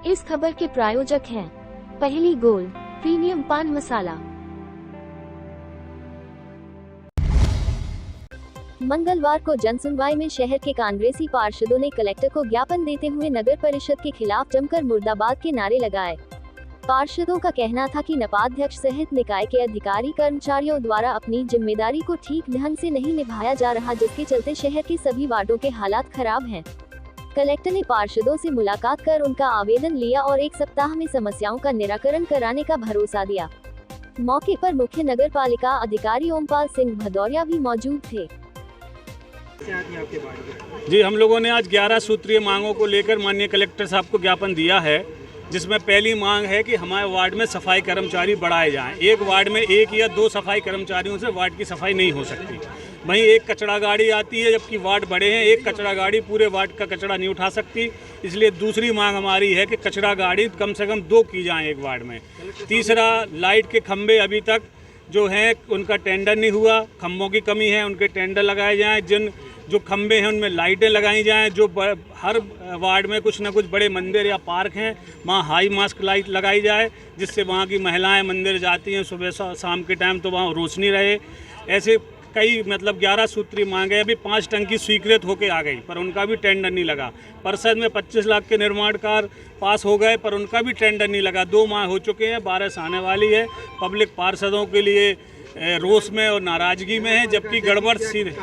इस खबर के प्रायोजक हैं पहली गोल्ड प्रीमियम पान मसाला। मंगलवार को जनसुनवाई में शहर के कांग्रेसी पार्षदों ने कलेक्टर को ज्ञापन देते हुए नगर परिषद के खिलाफ जमकर मुर्दाबाद के नारे लगाए। पार्षदों का कहना था कि नपाध्यक्ष सहित निकाय के अधिकारी कर्मचारियों द्वारा अपनी जिम्मेदारी को ठीक ढंग से नहीं निभाया जा रहा, जिसके चलते शहर के सभी वार्डों के हालात खराब हैं। कलेक्टर ने पार्षदों से मुलाकात कर उनका आवेदन लिया और 1 सप्ताह में समस्याओं का निराकरण कराने का भरोसा दिया। मौके पर मुख्य नगर पालिका अधिकारी ओमपाल सिंह भदौरिया भी मौजूद थे। जी, हम लोगों ने आज 11 सूत्रीय मांगों को लेकर माननीय कलेक्टर साहब को ज्ञापन दिया है, जिसमें पहली मांग है कि हमारे वार्ड में सफाई कर्मचारी बढ़ाए जाएं। एक वार्ड में 1 या 2 सफाई कर्मचारियों से वार्ड की सफाई नहीं हो सकती। वहीं एक कचरा गाड़ी आती है, जबकि वार्ड बड़े हैं, एक कचरा गाड़ी पूरे वार्ड का कचरा नहीं उठा सकती। इसलिए दूसरी मांग हमारी है कि कचरा गाड़ी कम से कम 2 की जाएं एक वार्ड में। तीसरा, लाइट के खंभे अभी तक जो हैं उनका टेंडर नहीं हुआ, खंभों की कमी है, उनके टेंडर लगाए जाएँ। जो खंभे हैं उनमें लाइटें लगाई जाएं। जो हर वार्ड में कुछ न कुछ बड़े मंदिर या पार्क हैं, वहाँ हाई मास्क लाइट लगाई जाए, जिससे वहाँ की महिलाएं मंदिर जाती हैं सुबह शाम के टाइम, तो वहाँ रोशनी रहे। ऐसे कई 11 सूत्रीय मांगे। अभी 5 टंकी स्वीकृत होकर आ गई, पर उनका भी टेंडर नहीं लगा। परिषद में 25 लाख के निर्माण कार्य पास हो गए, पर उनका भी टेंडर नहीं लगा। 2 माह हो चुके हैं, 12 से आने वाली है। पब्लिक पार्षदों के लिए रोष में और नाराजगी में है, जबकि गड़बड़ सीधे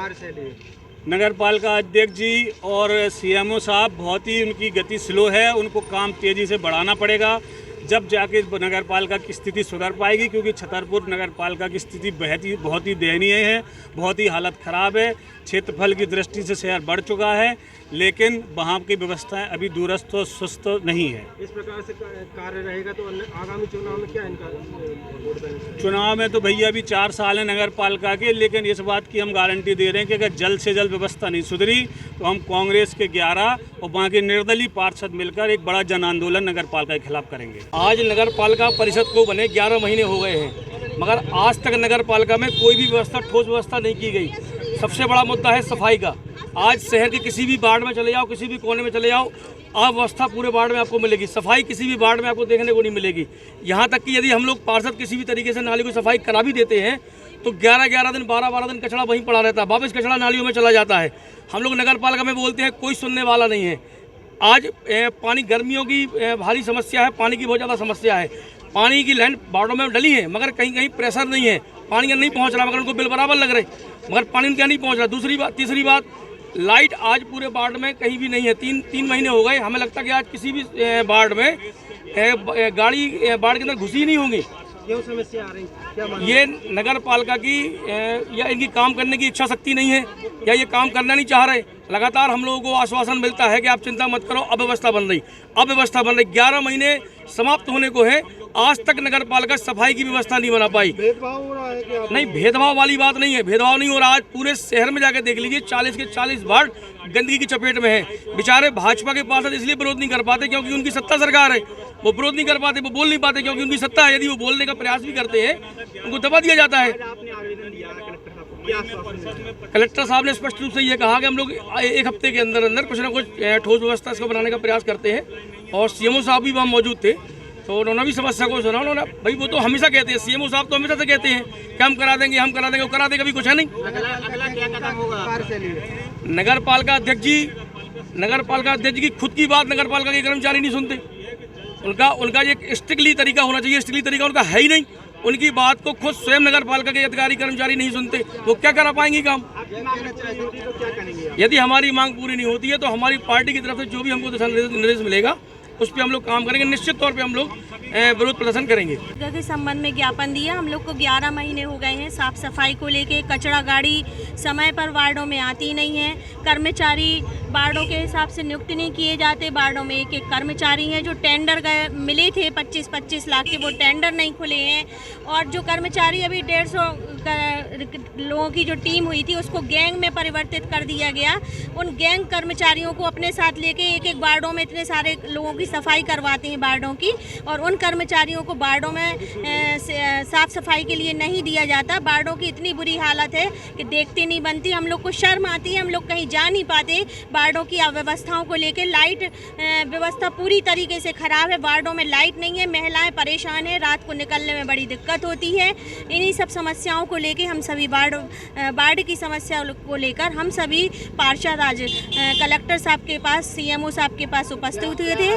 नगर पालिका अध्यक्ष जी और सीएमओ साहब बहुत ही उनकी गति स्लो है। उनको काम तेज़ी से बढ़ाना पड़ेगा, जब जाके नगर पालिका की स्थिति सुधर पाएगी। क्योंकि छतरपुर नगर पालिका की स्थिति बहुत ही दयनीय है, बहुत ही हालत ख़राब है। क्षेत्रफल की दृष्टि से शहर बढ़ चुका है, लेकिन वहाँ की व्यवस्थाएं अभी दूरस्थ और सुस्त नहीं है। इस प्रकार से कार्य रहेगा तो आगामी चुनाव में क्या इनका चुनाव में तो भैया अभी 4 साल है नगर पालिका के, लेकिन इस बात की हम गारंटी दे रहे हैं कि अगर जल्द से जल्द व्यवस्था नहीं सुधरी तो हम कांग्रेस के 11 और वहाँ के निर्दलीय पार्षद मिलकर एक बड़ा जन आंदोलन नगर पालिका के खिलाफ करेंगे। आज नगर पालिका परिषद को बने 11 महीने हो गए हैं, मगर आज तक नगर पालिका में कोई भी व्यवस्था, ठोस व्यवस्था नहीं की गई। सबसे बड़ा मुद्दा है सफाई का। आज शहर के किसी भी वार्ड में चले जाओ, किसी भी कोने में चले जाओ, अव्यवस्था पूरे वार्ड में आपको मिलेगी। सफाई किसी भी वार्ड में आपको देखने को नहीं मिलेगी। यहाँ तक कि यदि हम लोग पार्षद किसी भी तरीके से नाली की सफाई करा भी देते हैं तो 11-11 दिन, 12-12 दिन कचरा वहीं पड़ा रहता है, वापस कचरा नालियों में चला जाता है। हम लोग नगर पालिका में बोलते हैं, कोई सुनने वाला नहीं है। आज पानी, गर्मियों की भारी समस्या है, पानी की बहुत ज़्यादा समस्या है। पानी की लाइन वार्डों में डली है, मगर कहीं कहीं प्रेशर नहीं है, पानी नहीं पहुँच रहा, मगर उनको बिल बराबर लग रहे, मगर पानी उनका नहीं पहुँच रहा। तीसरी बात, लाइट आज पूरे वार्ड में कहीं भी नहीं है। 3 महीने हो गए। हमें लगता है कि आज किसी भी वार्ड में गाड़ी वार्ड के अंदर घुसी नहीं होंगी। क्यों समस्या आ रही? क्या ये नगर पालिका की या इनकी काम करने की इच्छा शक्ति नहीं है, या ये काम करना नहीं चाह रहे। लगातार हम लोगों को आश्वासन मिलता है कि आप चिंता मत करो, अव्यवस्था बन रही। 11 महीने समाप्त होने को है, आज तक नगर पालिका सफाई की व्यवस्था नहीं बना पाई। भेदभाव हो रहा है क्या? नहीं, भेदभाव वाली बात नहीं है, भेदभाव नहीं हो रहा। आज पूरे शहर में जाकर देख लीजिए, 40 के 40 वार्ड गंदगी की चपेट में है। बेचारे भाजपा के पार्षद इसलिए विरोध नहीं कर पाते क्योंकि उनकी सत्ता सरकार है। वो विरोध नहीं कर पाते, वो बोल नहीं पाते क्योंकि उनकी सत्ता है। यदि वो बोलने का प्रयास भी करते हैं, उनको दबा दिया जाता है। कलेक्टर साहब ने स्पष्ट रूप से ये कहा कि हम लोग 1 हफ्ते के अंदर अंदर कुछ ना कुछ ठोस व्यवस्था इसको बनाने का प्रयास करते हैं। और सीएमओ साहब भी वहाँ मौजूद थे, तो उन्होंने भी समस्या को सुना। उन्होंने, भाई वो तो हमेशा कहते हैं, सीएमओ साहब तो हमेशा से कहते हैं कि हम करा देंगे, वो करा देगा, कभी कुछ है नहीं। अगला क्या कदम होगा? नगर पालिका अध्यक्ष की खुद की बात नगर पालिका के कर्मचारी नहीं सुनते। उनका एक स्ट्रिक्टली तरीका होना चाहिए, स्ट्रिक्टली तरीका उनका है ही नहीं। उनकी बात को खुद स्वयं नगर पालिका के अधिकारी कर्मचारी नहीं सुनते, वो क्या करा पाएंगे काम? यदि हमारी मांग पूरी नहीं होती है तो हमारी पार्टी की तरफ से जो भी हमको दिशा निर्देश मिलेगा उस पर हम लोग काम करेंगे। निश्चित तौर पे हम लोग विरोध प्रदर्शन करेंगे। के संबंध में ज्ञापन दिया। हम लोग को 11 महीने हो गए हैं साफ सफाई को लेके। कचरा गाड़ी समय पर वार्डों में आती नहीं है। कर्मचारी वार्डों के हिसाब से नियुक्त नहीं किए जाते। वार्डों में एक कर्मचारी हैं जो टेंडर मिले थे 25-25 लाख के, वो टेंडर नहीं खुले हैं। और जो कर्मचारी अभी 150 लोगों की जो टीम हुई थी उसको गैंग में परिवर्तित कर दिया गया। उन गैंग कर्मचारियों को अपने साथ लेके एक वार्डों में इतने सारे लोगों की सफाई करवाते हैं वार्डों की, और उन कर्मचारियों को वार्डों में साफ सफाई के लिए नहीं दिया जाता। वार्डों की इतनी बुरी हालत है कि देखते नहीं बनती, हम लोग को शर्म आती है, हम लोग कहीं जा नहीं पाते। वार्डों की अव्यवस्थाओं को लेकर लाइट व्यवस्था पूरी तरीके से खराब है, वार्डों में लाइट नहीं है, महिलाएं परेशान है, रात को निकलने में बड़ी दिक्कत होती है। इन्हीं सब समस्याओं को लेकर हम सभी वार्ड की समस्या को लेकर हम सभी पार्षद आज कलेक्टर साहब के पास, सीएमओ साहब के पास उपस्थित हुए थे।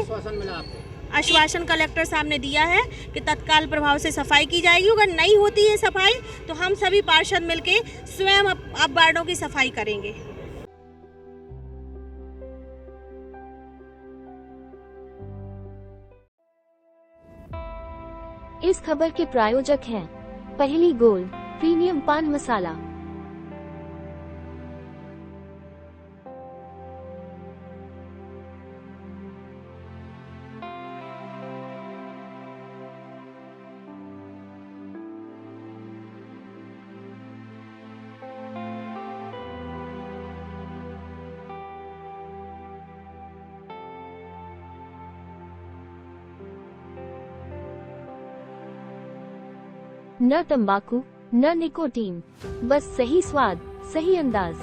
आश्वासन कलेक्टर साहब ने दिया है कि तत्काल प्रभाव से सफाई की जाएगी। अगर नहीं होती है सफाई तो हम सभी पार्षद मिलके स्वयं अब वार्डों की सफाई करेंगे। इस खबर के प्रायोजक हैं पहली गोल्ड प्रीमियम पान मसाला। न तंबाकू न निकोटीन, बस सही स्वाद, सही अंदाज।